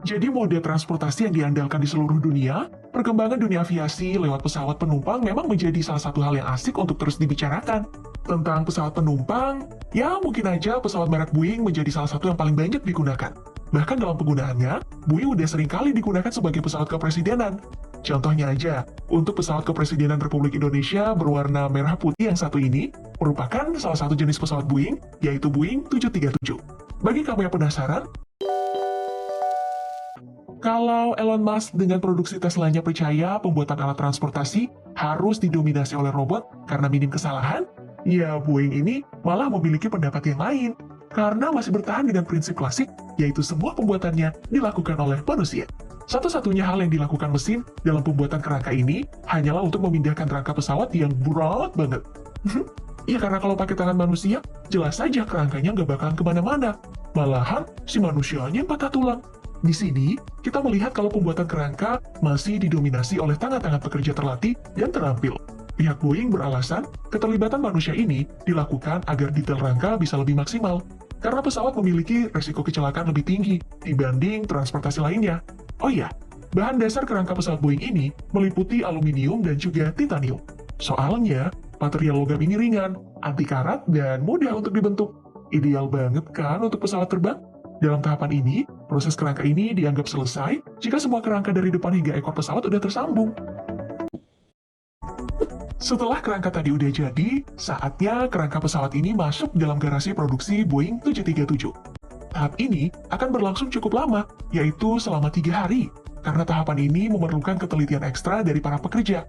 Jadi mode transportasi yang diandalkan di seluruh dunia, perkembangan dunia aviasi lewat pesawat penumpang memang menjadi salah satu hal yang asik untuk terus dibicarakan. Tentang pesawat penumpang, ya mungkin aja pesawat merek Boeing menjadi salah satu yang paling banyak digunakan. Bahkan dalam penggunaannya, Boeing udah sering kali digunakan sebagai pesawat kepresidenan. Contohnya aja, untuk pesawat kepresidenan Republik Indonesia berwarna merah putih yang satu ini, merupakan salah satu jenis pesawat Boeing, yaitu Boeing 737. Bagi kamu yang penasaran, kalau Elon Musk dengan produksi Tesla-nya percaya pembuatan alat transportasi harus didominasi oleh robot karena minim kesalahan, ya Boeing ini malah memiliki pendapat yang lain. Karena masih bertahan dengan prinsip klasik, yaitu semua pembuatannya dilakukan oleh manusia. Satu-satunya hal yang dilakukan mesin dalam pembuatan kerangka ini hanyalah untuk memindahkan rangka pesawat yang berat banget. Ya karena kalau pakai tangan manusia, jelas saja kerangkanya nggak bakalan kemana-mana. Malahan, si manusianya yang patah tulang. Di sini, kita melihat kalau pembuatan kerangka masih didominasi oleh tangan-tangan pekerja terlatih dan terampil. Pihak Boeing beralasan, keterlibatan manusia ini dilakukan agar detail rangka bisa lebih maksimal, karena pesawat memiliki resiko kecelakaan lebih tinggi dibanding transportasi lainnya. Oh iya, bahan dasar kerangka pesawat Boeing ini meliputi aluminium dan juga titanium. Soalnya, material logam ini ringan, anti karat, dan mudah untuk dibentuk. Ideal banget kan untuk pesawat terbang? Dalam tahapan ini, proses kerangka ini dianggap selesai jika semua kerangka dari depan hingga ekor pesawat udah tersambung. Setelah kerangka tadi udah jadi, saatnya kerangka pesawat ini masuk dalam garasi produksi Boeing 737. Tahap ini akan berlangsung cukup lama, yaitu selama 3 hari, karena tahapan ini memerlukan ketelitian ekstra dari para pekerja.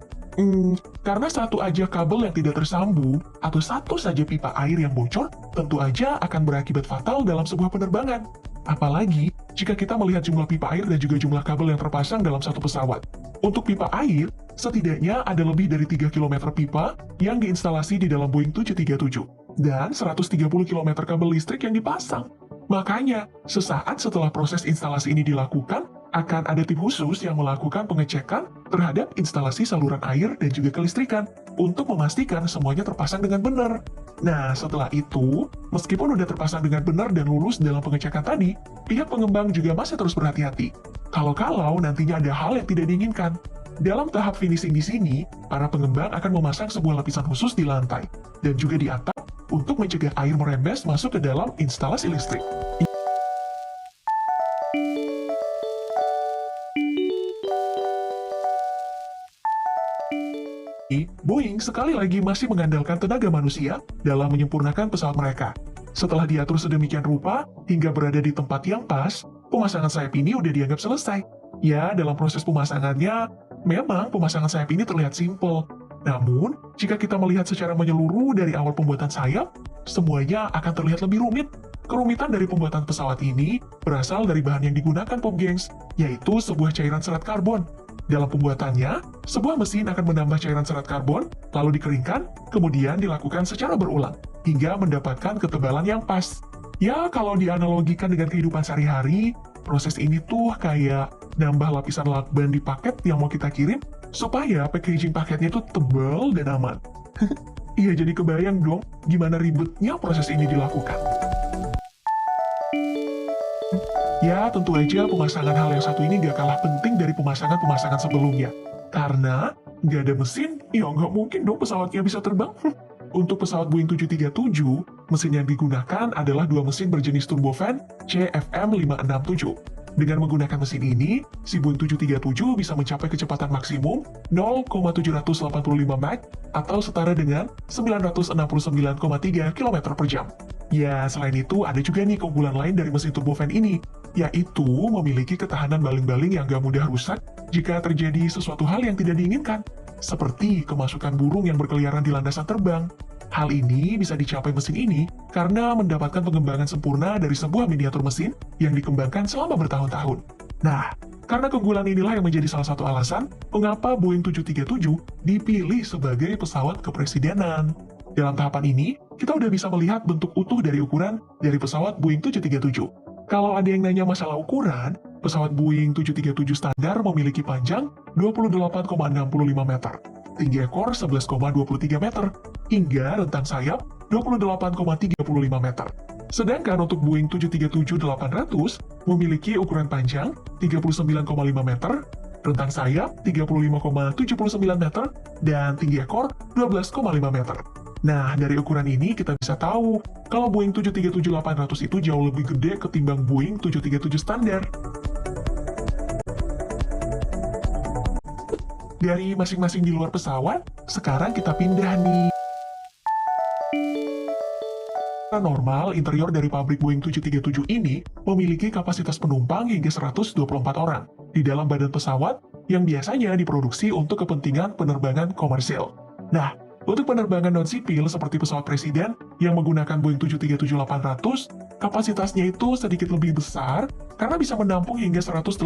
Karena satu aja kabel yang tidak tersambung, atau satu saja pipa air yang bocor, tentu aja akan berakibat fatal dalam sebuah penerbangan. Apalagi jika kita melihat jumlah pipa air dan juga jumlah kabel yang terpasang dalam satu pesawat. Untuk pipa air, setidaknya ada lebih dari 3 km pipa yang diinstalasi di dalam Boeing 737, dan 130 km kabel listrik yang dipasang. Makanya, sesaat setelah proses instalasi ini dilakukan, akan ada tim khusus yang melakukan pengecekan terhadap instalasi saluran air dan juga kelistrikan untuk memastikan semuanya terpasang dengan benar. Nah, setelah itu, meskipun udah terpasang dengan benar dan lulus dalam pengecekan tadi, pihak pengembang juga masih terus berhati-hati. Kalau-kalau nantinya ada hal yang tidak diinginkan. Dalam tahap finishing di sini, para pengembang akan memasang sebuah lapisan khusus di lantai dan juga di atap untuk mencegah air merembes masuk ke dalam instalasi listrik. Boeing sekali lagi masih mengandalkan tenaga manusia dalam menyempurnakan pesawat mereka. Setelah diatur sedemikian rupa hingga berada di tempat yang pas, pemasangan sayap ini udah dianggap selesai. Ya, dalam proses pemasangannya, memang pemasangan sayap ini terlihat simpel. Namun, jika kita melihat secara menyeluruh dari awal pembuatan sayap, semuanya akan terlihat lebih rumit. Kerumitan dari pembuatan pesawat ini berasal dari bahan yang digunakan, Pop Gengs, yaitu sebuah cairan serat karbon. Dalam pembuatannya, sebuah mesin akan menambah cairan serat karbon, lalu dikeringkan, kemudian dilakukan secara berulang, hingga mendapatkan ketebalan yang pas. Ya, kalau dianalogikan dengan kehidupan sehari-hari, proses ini tuh kayak nambah lapisan lakban di paket yang mau kita kirim, supaya packaging paketnya tuh tebal dan aman. Iya, jadi kebayang dong gimana ribetnya proses ini dilakukan. Ya, tentu aja pemasangan hal yang satu ini gak kalah penting dari pemasangan-pemasangan sebelumnya. Karena nggak ada mesin, ya nggak mungkin dong pesawatnya bisa terbang. Untuk pesawat Boeing 737, mesin yang digunakan adalah dua mesin berjenis turbofan CFM567. Dengan menggunakan mesin ini, si Boeing 737 bisa mencapai kecepatan maksimum 0,785 Mach atau setara dengan 969,3 km per jam. Ya, selain itu ada juga nih keunggulan lain dari mesin turbofan ini, yaitu memiliki ketahanan baling-baling yang gak mudah rusak jika terjadi sesuatu hal yang tidak diinginkan, seperti kemasukan burung yang berkeliaran di landasan terbang. Hal ini bisa dicapai mesin ini karena mendapatkan pengembangan sempurna dari sebuah miniatur mesin yang dikembangkan selama bertahun-tahun. Nah, karena keunggulan inilah yang menjadi salah satu alasan mengapa Boeing 737 dipilih sebagai pesawat kepresidenan. Dalam tahapan ini, kita udah bisa melihat bentuk utuh dari ukuran dari pesawat Boeing 737. Kalau ada yang nanya masalah ukuran, pesawat Boeing 737 standar memiliki panjang 28,65 meter, tinggi ekor 11,23 meter, hingga rentang sayap 28,35 meter. Sedangkan untuk Boeing 737-800 memiliki ukuran panjang 39,5 meter, rentang sayap 35,79 meter, dan tinggi ekor 12,5 meter. Nah, dari ukuran ini kita bisa tahu kalau Boeing 737-800 itu jauh lebih gede ketimbang Boeing 737 standar. Dari masing-masing di luar pesawat, sekarang kita pindah nih. Normal, interior dari pabrik Boeing 737 ini memiliki kapasitas penumpang hingga 124 orang di dalam badan pesawat yang biasanya diproduksi untuk kepentingan penerbangan komersil. Nah, untuk penerbangan non-sipil seperti pesawat presiden yang menggunakan Boeing 737-800, kapasitasnya itu sedikit lebih besar karena bisa menampung hingga 189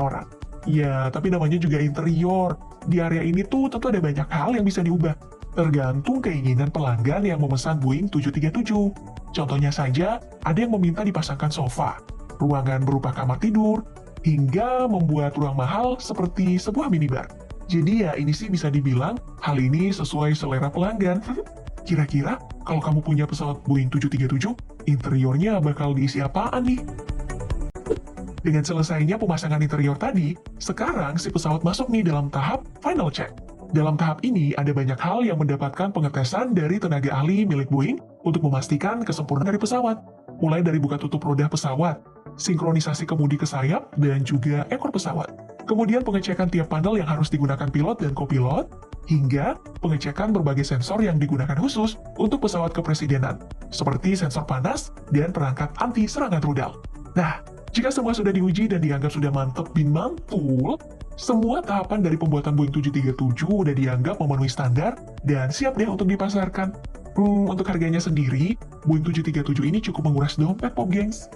orang. Ya, tapi namanya juga interior. Di area ini tuh tentu ada banyak hal yang bisa diubah, tergantung keinginan pelanggan yang memesan Boeing 737. Contohnya saja, ada yang meminta dipasangkan sofa, ruangan berupa kamar tidur, hingga membuat ruang mahal seperti sebuah minibar. Jadi ya ini sih bisa dibilang hal ini sesuai selera pelanggan. Kira-kira kalau kamu punya pesawat Boeing 737, interiornya bakal diisi apaan nih? Dengan selesainya pemasangan interior tadi, sekarang si pesawat masuk nih dalam tahap final check. Dalam tahap ini, ada banyak hal yang mendapatkan pengetesan dari tenaga ahli milik Boeing untuk memastikan kesempurnaan dari pesawat. Mulai dari buka tutup roda pesawat, sinkronisasi kemudi ke sayap, dan juga ekor pesawat. Kemudian pengecekan tiap panel yang harus digunakan pilot dan kopilot, hingga pengecekan berbagai sensor yang digunakan khusus untuk pesawat kepresidenan, seperti sensor panas dan perangkat anti serangan rudal. Nah, jika semua sudah diuji dan dianggap sudah mantap bin mantul, semua tahapan dari pembuatan Boeing 737 udah dianggap memenuhi standar dan siap deh untuk dipasarkan. Untuk harganya sendiri, Boeing 737 ini cukup menguras dompet, Pop Gengs.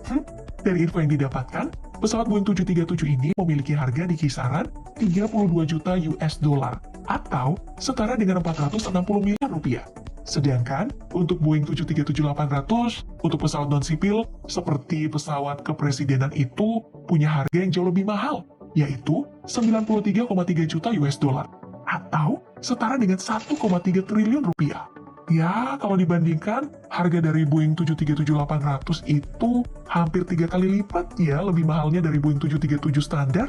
Dari info yang didapatkan, pesawat Boeing 737 ini memiliki harga di kisaran 32 juta US dollar atau setara dengan 460 miliar rupiah. Sedangkan untuk Boeing 737-800, untuk pesawat non-sipil seperti pesawat kepresidenan itu punya harga yang jauh lebih mahal, yaitu 93,3 juta US dollar atau setara dengan 1,3 triliun rupiah. Ya, kalau dibandingkan, harga dari Boeing 737-800 itu hampir 3 kali lipat ya lebih mahalnya dari Boeing 737 standar.